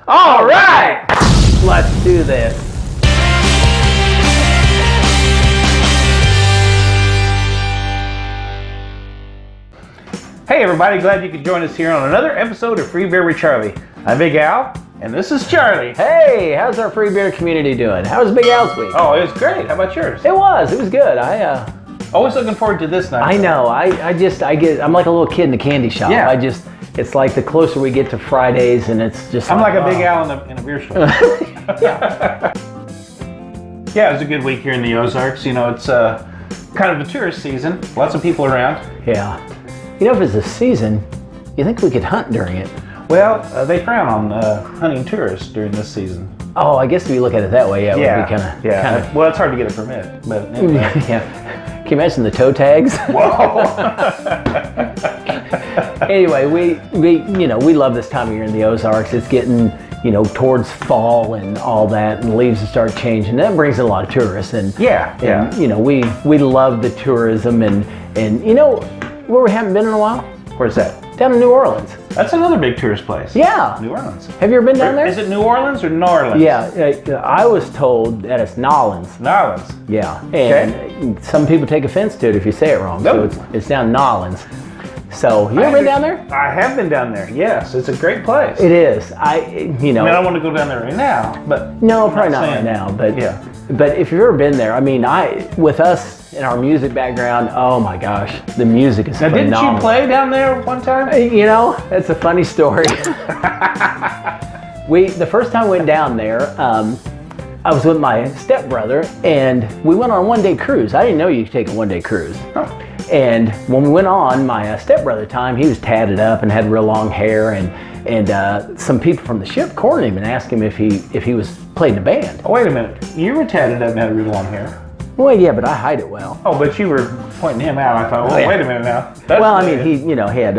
All right, let's do this. Hey everybody, glad you could join us here on another episode of Free Beer with Charlie. I'm Big Al, and this is Charlie. Hey, how's our free beer community doing? How was Big Al's week? Oh, it was great. How about yours? It was good. Always looking forward to this night. I know. I'm like a little kid in a candy shop. Yeah. It's like the closer we get to Fridays, and it's just. I'm like a Big Al in a beer store. Yeah. Yeah, it was a good week here in the Ozarks. You know, it's kind of a tourist season. Lots of people around. Yeah. You know, if it's a season, you think we could hunt during it? Well, they frown on hunting tourists during this season. Oh, I guess if you look at it that way, yeah, it would be kind of. Well, it's hard to get a permit, but anyway. Yeah. Can you imagine the toe tags? Whoa. Anyway, we love this time of year in the Ozarks. It's getting, towards fall and all that, and leaves will start changing. That brings in a lot of tourists, and we love the tourism, and where we haven't been in a while. Where's that? Down in New Orleans. That's another big tourist place. Yeah. New Orleans. Have you ever been down there? Is it New Orleans or New Orleans? Yeah, I was told that it's Nolans. Nolans. Yeah, and some people take offense to it if you say it wrong. No. So it's down Nolans. So you ever been down there? I have been down there. Yes, it's a great place. It is. I don't want to go down there right now, but no, probably not right now. But yeah. But if you've ever been there, with us in our music background, oh my gosh, the music is phenomenal. Didn't you play down there one time? That's a funny story. The first time we went down there, I was with my stepbrother, and we went on a one-day cruise. I didn't know you could take a one-day cruise. Huh. And when we went on my stepbrother time, he was tatted up and had real long hair, and some people from the ship cornered him and asked him if he was played in a band. Oh, wait a minute. You were tatted up and had real long hair. Well, yeah, but I hide it well. Oh, but you were pointing him out. I thought, wait a minute now. He had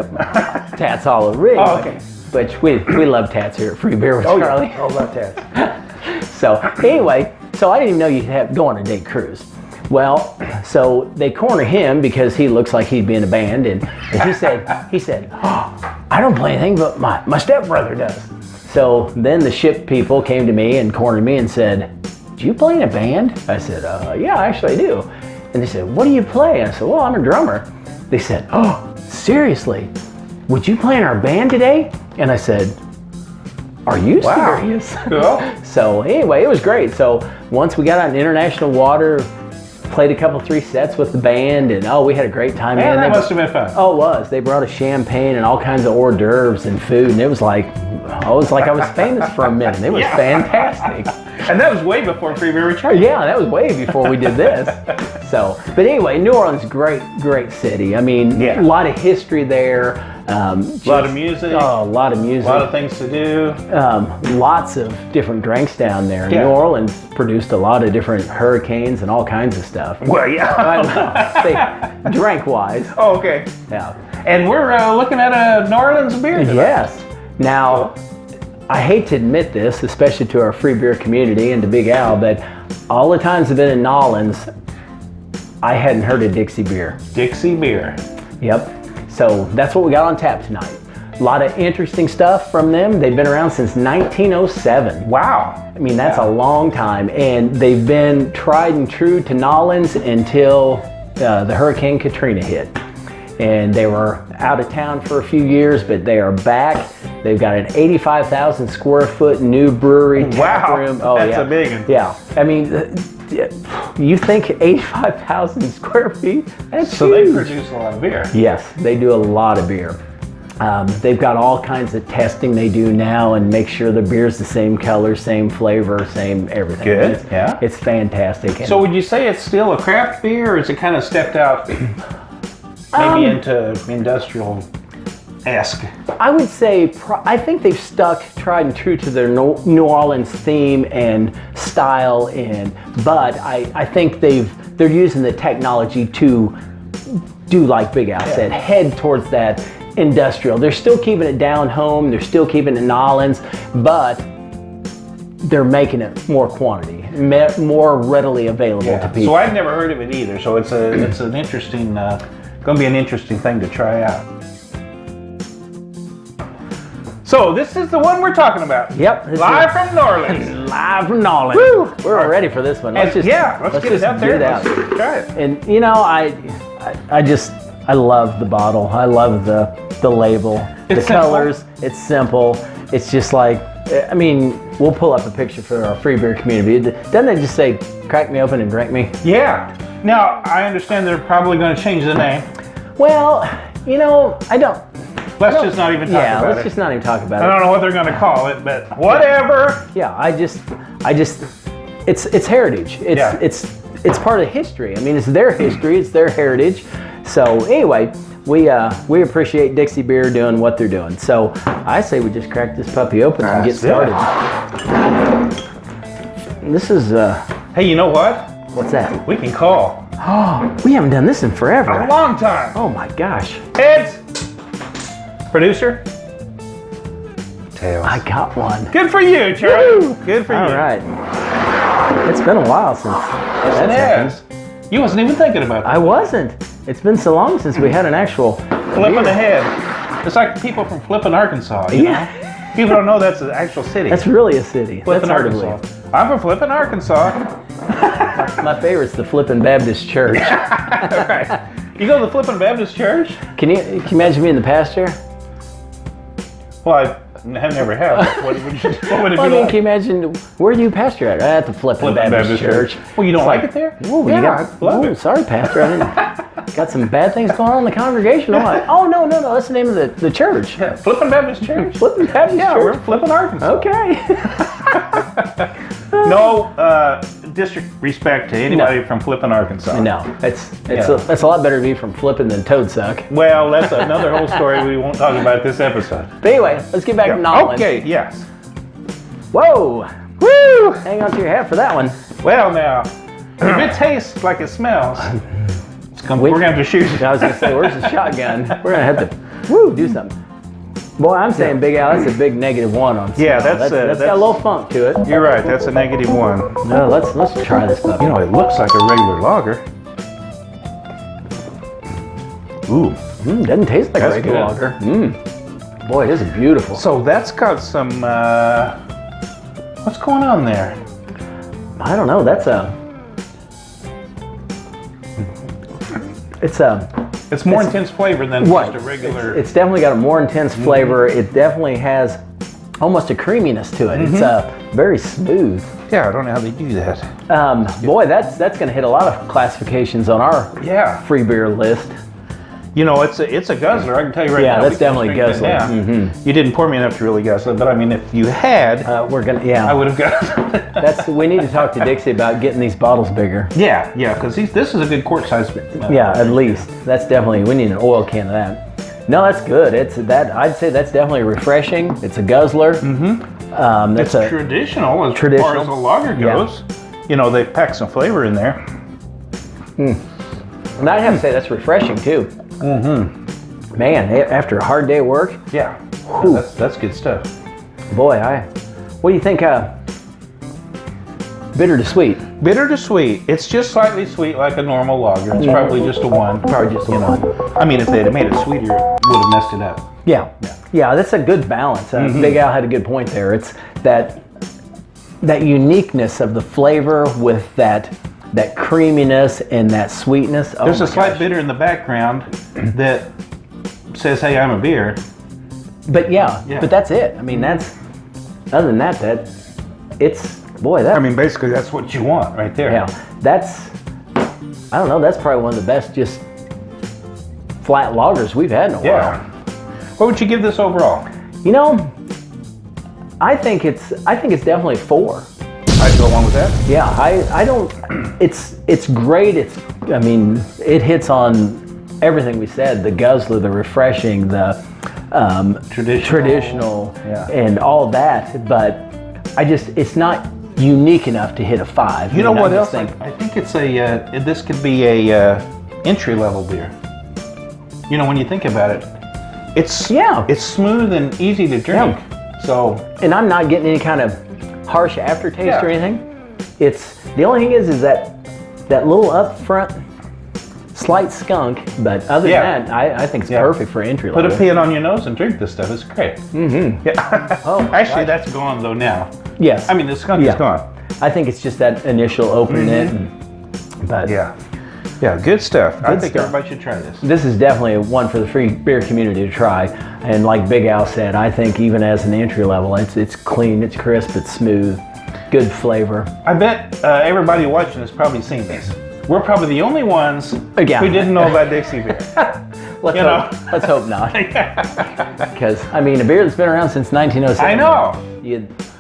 tats all over it. Oh, okay. But we love tats here at Free Beer with Charlie. Yeah. All about tats. So anyway, I didn't even know you could go on a day cruise. Well, so they corner him because he looks like he'd be in a band, and he said, oh, I don't play anything, but my stepbrother does. So then the ship people came to me and cornered me and said, do you play in a band? I said, yeah, actually I do. And they said, what do you play? I said, well, I'm a drummer. They said, oh, seriously? Would you play in our band today? And I said, are you serious? Cool. So anyway, it was great. So once we got out in international water, played a couple 3 sets with the band, and we had a great time. Man, that must have been fun. Oh, it was. They brought us champagne and all kinds of hors d'oeuvres and food, and it was like I was famous for a minute. It was fantastic. And that was way before Free Beer with Charlie. Yeah, that was way before we did this. So, but anyway, New Orleans, great city. I mean, a lot of history there. A lot of music. Oh, a lot of music. A lot of things to do. Lots of different drinks down there. Yeah. New Orleans produced a lot of different hurricanes and all kinds of stuff. Well, yeah. Drink-wise. Oh, okay. Yeah. And we're looking at a New Orleans beer today. Yes. Now, I hate to admit this, especially to our free beer community and to Big Al, but all the times I've been in New Orleans, I hadn't heard of Dixie Beer. Dixie Beer. Yep. So that's what we got on tap tonight. A lot of interesting stuff from them. They've been around since 1907. Wow. I mean, that's a long time. And they've been tried and true to New Orleans until the Hurricane Katrina hit. And they were out of town for a few years, but they are back. They've got an 85,000 square foot new brewery tap room. Oh, that's a big one. Yeah. I mean, you think 85,000 square feet? That's so huge. They produce a lot of beer. Yes, they do a lot of beer. They've got all kinds of testing they do now and make sure the beer's the same color, same flavor, same everything. Good, It's fantastic. So would you say it's still a craft beer, or is it kind of stepped out maybe into industrial-esque? I would say, I think they've stuck tried and true to their New Orleans theme and style, but I think they're using the technology to do, like Big Al said, head towards that industrial. They're still keeping it down home, they're still keeping it in New Orleans, but they're making it more quantity, more readily available to people. So I've never heard of it either, so it's an interesting, going to be an interesting thing to try out. So this is the one we're talking about. Yep. Live from New Orleans. Live from New Orleans. Woo! We're ready for this one. Let's Let's get it out there. Get it Let's out. try it. And you know, I love the bottle. I love the label, It's the colors. It's simple. It's just like, I mean, we'll pull up a picture for our free beer community. Doesn't it just say, crack me open and drink me? Yeah. Now, I understand they're probably going to change the name. Well, you know, I don't. Let's just not even talk Yeah, about let's it. just not even talk about I it. don't know what they're going to call it, but whatever. Yeah, I just, it's heritage. It's part of history. I mean, it's their history. It's their heritage. So anyway, we appreciate Dixie Beer doing what they're doing. So I say we just crack this puppy open and get started. This is Hey, you know what? what's that? We can call. Oh, we haven't done this in forever. A long time. Oh my gosh. Heads. Producer. Tails. I got one. Good for you, Charlie. Good for you. All right. It's been a while since that's happened. Yes. You wasn't even thinking about that. I wasn't. It's been so long since we had an actual Flipping ahead. It's like people from Flippin, Arkansas. You know? People don't know that's an actual city. That's really a city. Flippin, That's hard to Arkansas. believe. I'm from Flippin, Arkansas. My favorite's the Flippin' Baptist Church. Right. You go to the Flippin Baptist Church? Can you imagine being the pastor? Well, I never have. What would it be Well, I mean, like? can you imagine, where do you pastor at the Flippin' Baptist Church. Well, you don't It's like it there? Whoa, Yeah, you got, I love whoa, it. sorry, pastor, I didn't. Got some bad things going on in the congregation. I'm like, oh, no, that's the name of the church. Yeah, Flippin Baptist Church? Flippin' Baptist Yeah, we're Church. in Flippin, Arkansas. Okay. No disrespect to anybody from Flippin, Arkansas. No, that's Yeah. a lot better to be from Flippin' than Toadsuck. Well, that's another whole story we won't talk about this episode. But anyway, let's get back to Nolan. Okay, yes. Whoa. Woo! Hang on to your hat for that one. Well, now, if it tastes like it smells, we're going to have to shoot it. I was going to say, where's the shotgun? We're going to have to do something. Boy, I'm saying, Big Al, that's a big -1 on smell. Yeah, that's got a little funk to it. You're right, that's a -1. No, let's try this puppy. You know, it looks like a regular lager. Ooh. Doesn't taste like a That's regular good. lager. Boy, this is beautiful. So that's got some, what's going on there? I don't know. It's more intense flavor than Right. just a regular. It's definitely got a more intense flavor. It definitely has almost a creaminess to it. It's very smooth. Yeah, I don't know how they do that. Boy, that's going to hit a lot of classifications on our Yeah. free beer list. You know, it's a guzzler. I can tell you right Yeah, now. that's we can definitely drink guzzler. that now. You didn't pour me enough to really guzzle it, but I mean, if you had, We're gonna, I would have guzzled it. we need to talk to Dixie about getting these bottles bigger. Yeah, because this is a good quart size. Yeah, at least. That's definitely, we need an oil can of that. No, that's good. I'd say that's definitely refreshing. It's a guzzler. It's traditional as far Traditional. as the lager goes. You know, they pack some flavor in there. And I have to say that's refreshing too. Man, after a hard day at work, Yeah, that's good stuff. boy, what do you think? Bitter to sweet. Bitter to sweet. It's just slightly sweet like a normal lager. It's probably just a 1. Probably just a You know. 1. I mean, if they'd have made it sweeter, it would have messed it up. Yeah, that's a good balance. Big Al had a good point there. It's that uniqueness of the flavor with that creaminess and that sweetness. Oh There's my a slight gosh. bitter in the background that says, "Hey, I'm a beer." But yeah, Yeah. but that's it. I mean, other than that it's, boy, that. I mean, basically, that's what you want right there. Yeah, I don't know, that's probably one of the best just flat lagers we've had in a while. Yeah. What would you give this overall? You know, I think it's definitely 4. I'd go along with that. Yeah, I don't, it's great. I mean, it hits on everything we said, the guzzler, the refreshing, the traditional Yeah. and all that, but it's not unique enough to hit a 5. You know what else? Think, I think it's this could be a entry level beer. You know, when you think about it, it's smooth and easy to drink. So, and I'm not getting any kind of harsh aftertaste or anything. It's the only thing is that little up front slight skunk, but other than that, I think it's perfect for entry level. Put a pin on your nose and drink this stuff. It's great. Mm-hmm. Yeah. Oh, actually, that's gone though now. Yes. I mean, the skunk is gone. I think it's just that initial opening it. But yeah, good stuff. I think everybody should try this. This is definitely one for the free beer community to try. And like Big Al said, I think even as an entry level, it's clean, it's crisp, it's smooth, good flavor. I bet everybody watching has probably seen this. We're probably the only ones who didn't know about Dixie Beer. Let's hope not. Because, I mean, a beer that's been around since 1907. I know.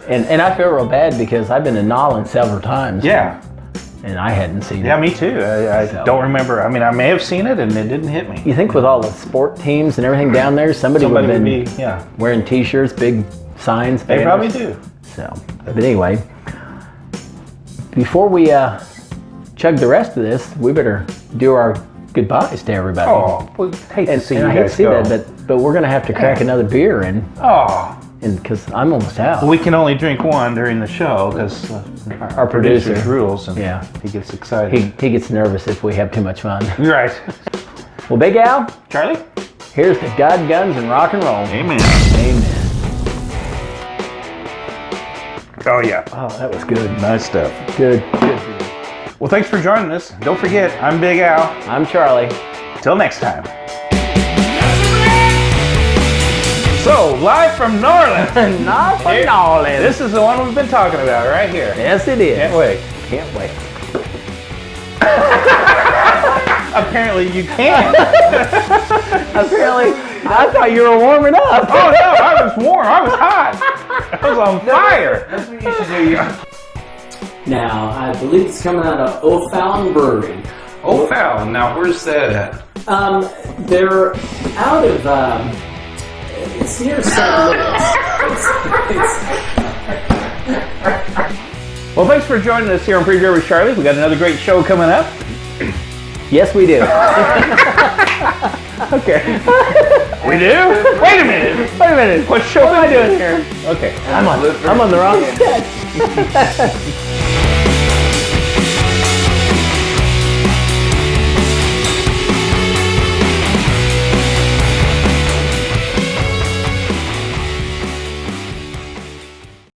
And I feel real bad because I've been to Nolan several times. Yeah. And I hadn't seen it. Yeah, me too. I don't remember. I mean, I may have seen it and it didn't hit me. You think with all the sport teams and everything down there, somebody would be wearing T-shirts, big signs. They probably do. So, but anyway, before we chug the rest of this, we better do our goodbyes to everybody. Oh, well, hate to see you I guys hate to see go. that, but we're gonna have to crack another beer and because I'm almost out. We can only drink one during the show because our producer's rules, and he gets excited. He gets nervous if we have too much fun. Right. Well, Big Al, Charlie, here's to God, guns, and rock and roll. Amen. Amen. Oh yeah. Oh, that was good. Nice stuff. Good. Well, thanks for joining us. Don't forget, I'm Big Al. I'm Charlie. Till next time. So, live from Norland. Not from Norland. This is the one we've been talking about right here. Yes, it is. Can't wait. Can't wait. Apparently you can. Apparently, I thought you were warming up. Oh no, I was warm. I was hot. I was on fire. That's what you should do. Now, I believe it's coming out of O'Fallon Brewery. O'Fallon. Now, where's that at? They're out of, it's near St. Louis. Well, thanks for joining us here on Pre-Beer with Charlie. We got another great show coming up. Yes, we do. Okay. We do? Wait a minute. What show am I doing here? Okay. I'm on the wrong set.